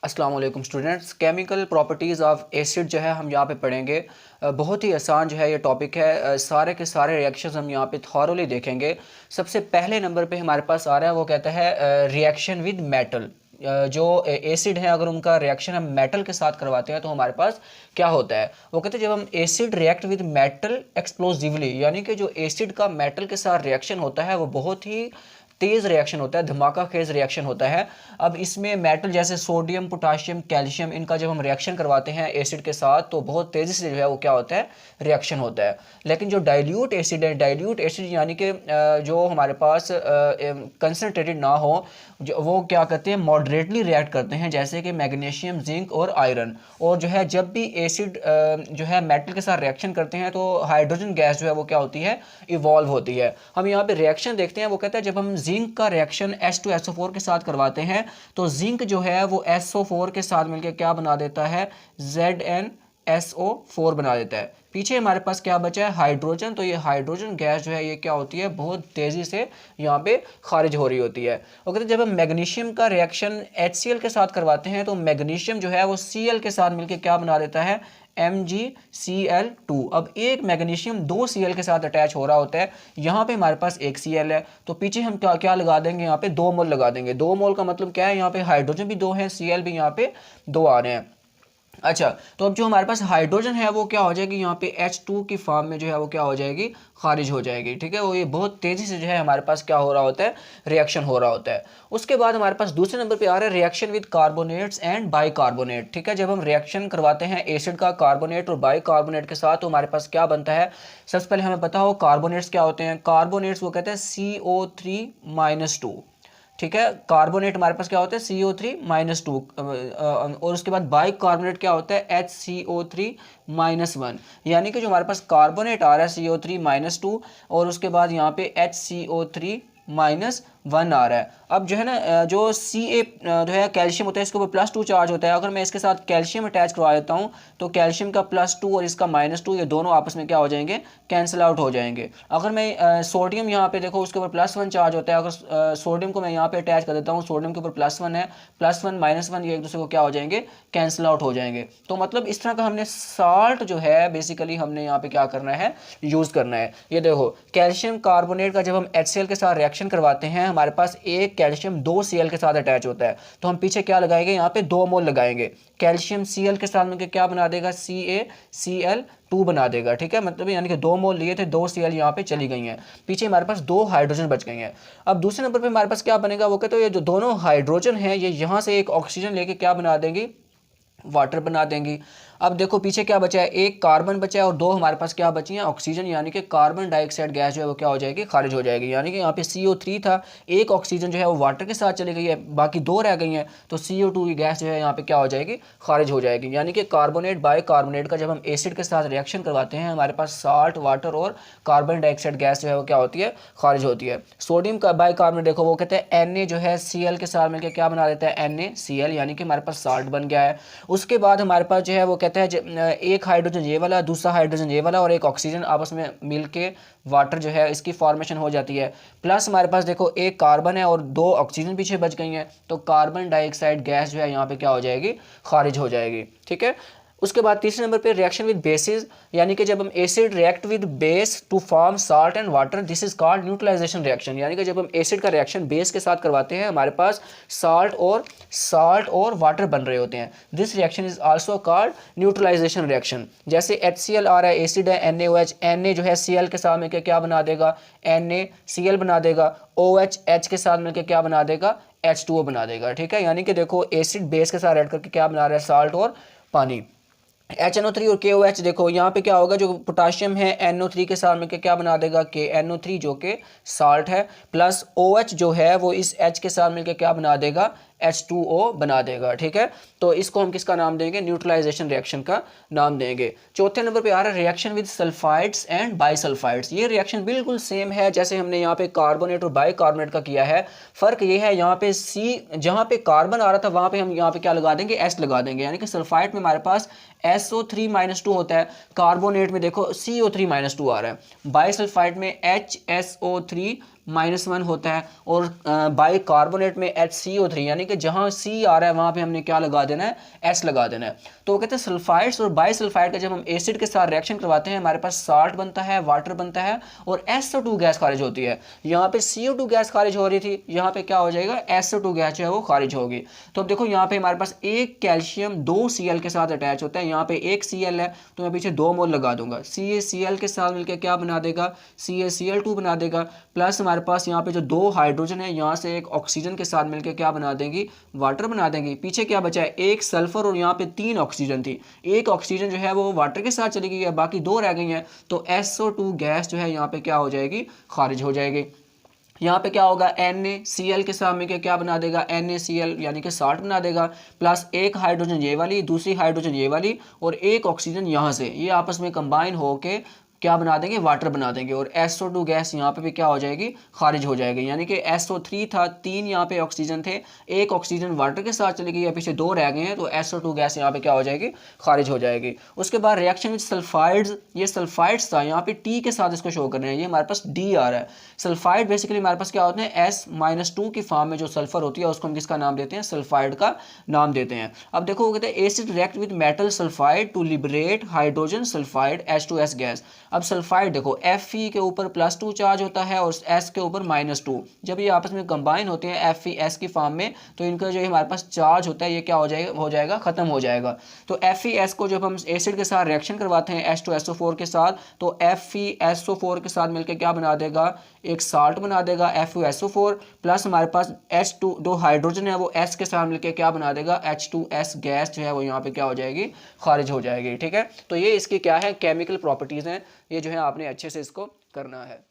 अस्सलाम वालेकुम students. Chemical properties of acid जो है हम यहाँ पे पढ़ेंगे। बहुत ही आसान जो है ये टॉपिक है। सारे के सारे रिएक्शंस हम यहाँ पे थॉरोली देखेंगे। सबसे पहले नंबर पे हमारे पास आ रहा है, वो कहता है रिएक्शन विद मेटल। जो एसिड है, अगर उनका रिएक्शन हम मेटल के साथ करवाते हैं तो हमारे पास क्या होता है। वो कहते हैं जब हम acid react with metal explosively, यानी कि जो एसिड का मेटल के साथ रिएक्शन होता है वो बहुत ही तेज़ रिएक्शन होता है, धमाका खेज रिएक्शन होता है। अब इसमें मेटल जैसे सोडियम, पोटाशियम, कैल्शियम, इनका जब हम रिएक्शन करवाते हैं एसिड के साथ तो बहुत तेज़ी से जो है वो क्या होता है, रिएक्शन होता है। लेकिन जो डाइल्यूट एसिड है, डाइल्यूट एसिड यानी कि जो हमारे पास कंसनट्रेटेड ना हो, जो वो क्या करते हैं, मॉडरेटली रिएक्ट करते हैं, जैसे कि मैग्नीशियम, जिंक और आयरन। और जो है जब भी एसिड जो है मेटल के साथ रिएक्शन करते हैं तो हाइड्रोजन गैस जो है वो क्या होती है, इवॉल्व होती है। हम यहाँ पे रिएक्शन देखते हैं। वो कहता है जब हम जिंक का रिएक्शन H2SO4 के साथ करवाते हैं तो जिंक जो है वो SO4 के साथ मिलकर क्या बना देता है, ZnSO4 बना देता है। पीछे हमारे पास क्या बचा है, हाइड्रोजन। तो ये हाइड्रोजन गैस जो है ये क्या होती है, बहुत तेज़ी से यहाँ पे खारिज हो रही होती है। और कहते हैं जब हम मैग्नीशियम का रिएक्शन HCl के साथ करवाते हैं तो मैग्नीशियम जो है वो Cl के साथ मिलकर क्या बना देता है, MgCl2। अब एक मैग्नीशियम दो Cl के साथ अटैच हो रहा होता है। यहाँ पे हमारे पास एक Cl है तो पीछे हम क्या क्या लगा देंगे, यहाँ पे 2 मोल लगा देंगे। 2 मोल का मतलब क्या है, यहाँ पे हाइड्रोजन भी 2 है, Cl भी यहाँ पे 2 आ रहे हैं। अच्छा, तो अब जो हमारे पास हाइड्रोजन है वो क्या हो जाएगी, यहाँ पे H2 की फॉर्म में जो है वो क्या हो जाएगी, खारिज हो जाएगी। ठीक है, वो ये बहुत तेज़ी से जो है हमारे पास क्या हो रहा होता है, रिएक्शन हो रहा होता है। उसके बाद हमारे पास दूसरे नंबर पे आ रहा है reaction with carbonates and bicarbonate. ठीक है, जब हम रिएक्शन करवाते हैं एसिड का कार्बोनेट और बाइकार्बोनेट के साथ तो हमारे पास क्या बनता है। सबसे पहले हमें पता हो कार्बोनेट्स क्या होते हैं। कार्बोनेट्स वो कहते हैं CO3-2। ठीक है, कार्बोनेट हमारे पास क्या होता है, CO3-2। और उसके बाद बाइक कार्बोनेट क्या होता है, HCO3-1। यानी कि जो हमारे पास कार्बोनेट आ रहा है CO3-2 और उसके बाद यहाँ पे HCO3-1 आ रहा है। अब जो है ना, जो Ca जो है कैल्शियम होता है, इसके ऊपर +2 चार्ज होता है। अगर मैं इसके साथ कैल्शियम अटैच करवा देता हूँ तो कैल्शियम का +2 और इसका -2 ये दोनों आपस में क्या हो जाएंगे, कैंसिल आउट हो जाएंगे। अगर मैं सोडियम यहाँ पे देखो, उसके ऊपर +1 चार्ज होता है। अगर सोडियम को मैं यहाँ पे अटैच कर देता हूँ, सोडियम के ऊपर +1 है, +1 -1 ये एक दूसरे को क्या हो जाएंगे, कैंसिल आउट हो जाएंगे। तो मतलब इस तरह का हमने साल्ट जो है बेसिकली हमने यहाँ पे क्या करना है, यूज़ करना है। ये देखो कैल्शियम कार्बोनेट का जब हम HCl के साथ रिएक्शन करवाते हैं, हमारे पास एक कैल्शियम 2 Cl के साथ अटैच होता है तो हम पीछे क्या लगाएंगे, यहाँ पे 2 मोल लगाएंगे। कैल्शियम Cl के साथ मिलकर क्या बना देगा, CaCl2 बना देगा। ठीक है, मतलब यानी कि 2 मोल लिए थे, 2 Cl यहाँ पे चली गई हैं, पीछे हमारे पास 2 हाइड्रोजन बच गई हैं। अब दूसरे नंबर पे हमारे पास क्या बनेगा, वो कहते हैं ये जो दोनों हाइड्रोजन है ये यहाँ से एक ऑक्सीजन लेके क्या बना देंगी, वाटर बना देंगी। अब देखो पीछे क्या बचा है, एक कार्बन बचा है और 2 हमारे पास क्या बची हैं, ऑक्सीजन। यानी कि कार्बन डाइऑक्साइड गैस जो है वो क्या हो जाएगी, खारिज हो जाएगी। यानी कि यहाँ पे CO3 था, एक ऑक्सीजन जो है वो वाटर के साथ चली गई है, बाकी 2 रह गई हैं तो CO2 की गैस जो है यहाँ पे क्या हो जाएगी, खारिज हो जाएगी। यानी कि कार्बोनेट बाइकार्बोनेट का जब हम एसिड के साथ रिएक्शन करवाते हैं हमारे पास साल्ट, वाटर और कार्बन डाइऑक्साइड गैस जो है वो क्या होती है, खारिज होती है। सोडियम का बाइकार्बोनेट देखो, वो कहते हैं Na जो है Cl के साथ मिलकर क्या बना देता है, NaCl, यानी कि हमारे पास साल्ट बन गया है। उसके बाद हमारे पास जो है वो कहता है एक हाइड्रोजन ये वाला, दूसरा हाइड्रोजन ये वाला और एक ऑक्सीजन आपस में मिलके वाटर जो है इसकी फॉर्मेशन हो जाती है। प्लस हमारे पास देखो एक कार्बन है और 2 ऑक्सीजन पीछे बच गई हैं तो कार्बन डाइऑक्साइड गैस जो है यहाँ पे क्या हो जाएगी, खारिज हो जाएगी। ठीक है, उसके बाद तीसरे नंबर पे रिएक्शन विद बेसिस, यानी कि जब हम acid react with base to form salt and water, this is called neutralisation reaction. यानी कि जब हम एसिड का रिएक्शन बेस के साथ करवाते हैं हमारे पास साल्ट और वाटर बन रहे होते हैं, this reaction is also called neutralisation reaction. जैसे HCl आ रहा है, एसिड है NaOH, Na जो है Cl के साथ मिलकर क्या बना देगा, NaCl बना देगा। OH H के साथ मिलकर क्या बना देगा, H2O बना देगा। ठीक है, यानी कि देखो एसिड बेस के साथ ऐड करके क्या बना रहा है, साल्ट और पानी। HNO3 और KOH देखो यहाँ पे क्या होगा, जो पोटाशियम है NO3 के साथ मिलकर क्या बना देगा, KNO3 जो कि साल्ट है, प्लस OH जो है वो इस H के साथ मिलकर क्या बना देगा, H2O बना देगा। ठीक है, तो इसको हम किसका नाम देंगे, न्यूट्रलाइजेशन रिएक्शन का नाम देंगे। चौथे नंबर पे आ रहा है reaction with sulphides and bisulphides. ये रिएक्शन बिल्कुल सेम है जैसे हमने यहाँ पे कार्बोनेट और बाइकार्बोनेट का किया है। फ़र्क ये है यहाँ पे जहाँ पे कार्बन आ रहा था वहाँ पे हम यहाँ पे क्या लगा देंगे, S लगा देंगे। यानी कि सल्फाइड में हमारे पास SO3-2 होता है, कार्बोनेट में देखो CO3-2 आ रहा है, बाइसल्फाइड में HSO3 -1 होता है, और बाई कार्बोनेट में HCO3 यानी कि जहाँ C आ रहा है वहाँ पे हमने क्या लगा देना है, S लगा देना है। तो वो कहते हैं सल्फाइड्स और बाईसल्फाइड का जब हम एसिड के साथ रिएक्शन करवाते हैं हमारे पास साल्ट बनता है, वाटर बनता है और SO2 गैस खारिज होती है। यहाँ पे CO2 गैस खारिज हो रही थी, यहाँ पे क्या हो जाएगा, SO2 गैस जो है वो खारिज होगी। तो अब देखो यहाँ पे हमारे पास एक कैल्शियम 2 Cl के साथ अटैच होता है, यहाँ पे एक Cl है तो मैं पीछे 2 मोल लगा दूंगा, CaCl के साथ मिलकर क्या बना देगा, CaCl2 बना देगा, प्लस हमारे पास यहाँ पे जो 2 हाइड्रोजन है यहाँ से एक ऑक्सीजन के साथ मिलकर क्या बना देंगी, वाटर बना देंगी। पीछे क्या बचा है, एक सल्फर और यहाँ पे 3 ऑक्सीजन थी, एक ऑक्सीजन जो है वो वाटर के साथ चली गई है, बाकी 2 रह गई हैं, तो SO2 गैस जो है यहाँ पे क्या हो जाएगी, खारिज हो जाएगी। यहाँ पे क्या होगा, NaCl के साथ मिलकर क्या बना देगा, NaCl यानी कि साल्ट बना देगा, प्लस एक हाइड्रोजन ये वाली, दूसरी हाइड्रोजन ये वाली और एक ऑक्सीजन यहाँ से, ये आपस में कंबाइन होके क्या बना देंगे, वाटर बना देंगे, और SO2 गैस यहाँ पे भी क्या हो जाएगी, खारिज हो जाएगी। यानी कि SO3 था, 3 यहाँ पे ऑक्सीजन थे, एक ऑक्सीजन वाटर के साथ चली गई है, पीछे 2 रह गए हैं, तो SO2 गैस यहाँ पे क्या हो जाएगी, खारिज हो जाएगी। उसके बाद रिएक्शन विद सल्फाइड्स, ये सल्फाइड्स था, यहाँ पे T के साथ इसको शो कर रहे हैं, ये हमारे पास D आ रहा है। सल्फाइड बेसिकली हमारे पास क्या होते हैं, S-2 की फॉर्म में जो सल्फर होती है उसको हम किसका नाम देते हैं, सल्फाइड का नाम देते हैं। अब देखो वो कहते हैं acid react with metal sulphide to liberate hydrogen sulphide H2S gas. अब सल्फाइड देखो Fe के ऊपर +2 चार्ज होता है और S के ऊपर -2, जब ये आपस में कंबाइन होते हैं FeS की फॉर्म में तो इनका जो हमारे पास चार्ज होता है ये क्या हो जाएगा, खत्म हो जाएगा। तो FeS को जब हम एसिड के साथ रिएक्शन करवाते हैं H2SO4 के साथ, तो FeSO4 के साथ मिलकर क्या बना देगा, एक साल्ट बना देगा FeSO4, प्लस हमारे पास H2 दो हाइड्रोजन है वो S के साथ मिलकर क्या बना देगा, H2S गैस जो है वो यहाँ पे क्या हो जाएगी, खारिज हो जाएगी। ठीक है, तो ये इसकी क्या है, केमिकल प्रॉपर्टीज़ हैं, ये जो है आपने अच्छे से इसको करना है।